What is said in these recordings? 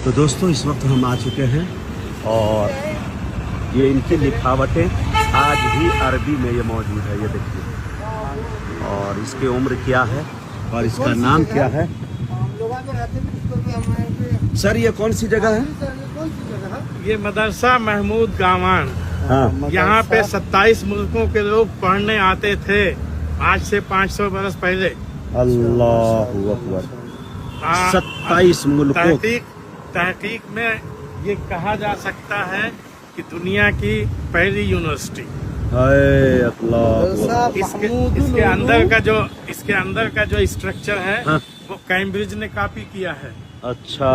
تو دوستوں اس وقت ہم آ چکے ہیں اور یہ ان کی لکھاوٹیں آج بھی عربی میں یہ موجود ہے، یہ دیکھیے، اور اس کی عمر کیا ہے اور اس کا نام کیا ہے۔ سر یہ کون سی جگہ ہے؟ یہ مدرسہ محمود گاوان، ہاں، یہاں پہ 27 ملکوں کے لوگ پڑھنے آتے تھے آج سے 500 برس پہلے۔ اللہ اکبر، 27 ملکوں۔ تحقیق میں یہ کہا جا سکتا ہے کہ دنیا کی پہلی یونیورسٹی اے اللہ، اس کے اندر کا جو اسٹرکچر ہے وہ کیمبرج نے کاپی کیا ہے۔ اچھا،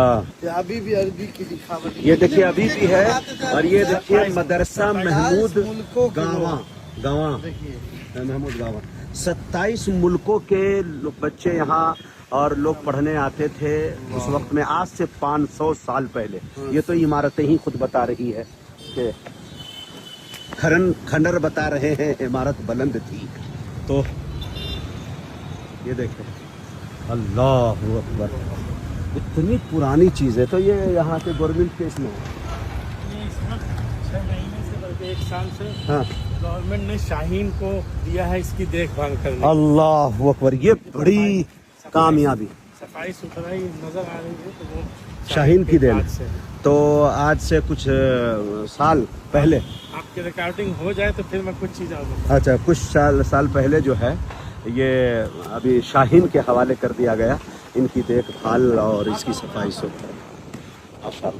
ابھی بھی عربی کی لکھاوٹ یہ دیکھیے ابھی بھی ہے، اور یہ دیکھیے مدرسہ محمود گاواں، محمود گاواں، 27 ملکوں کے بچے یہاں اور لوگ پڑھنے آتے تھے اس وقت میں، آج سے 500 سال پہلے۔ یہ تو عمارتیں ہی خود بتا رہی ہے کہ کھنڈر بتا رہے ہیں عمارت بلند تھی۔ تو یہ دیکھیں، اللہ اکبر، اتنی پرانی چیز ہے۔ تو یہ یہاں کے گورنمنٹ کے اس میں یہ اس وقت 6 مہینے سے بلکہ 1 سال سے ہاں، گورنمنٹ نے شاہین کو دیا ہے اس کی دیکھ بھال کرنے۔ اللہ اکبر، یہ بڑی کامیابی، صفائی ستھرائی نظر آ رہی ہے تو وہ شاہین کی دین۔ ہاتھ سے۔ تو آج سے کچھ سال پہلے، آپ کی ریکارڈنگ ہو جائے تو پھر میں کچھ چیزیں اچھا کچھ سال پہلے جو ہے یہ ابھی شاہین کے حوالے کر دیا گیا، ان کی دیکھ بھال اور اس کی صفائی ستھرائی۔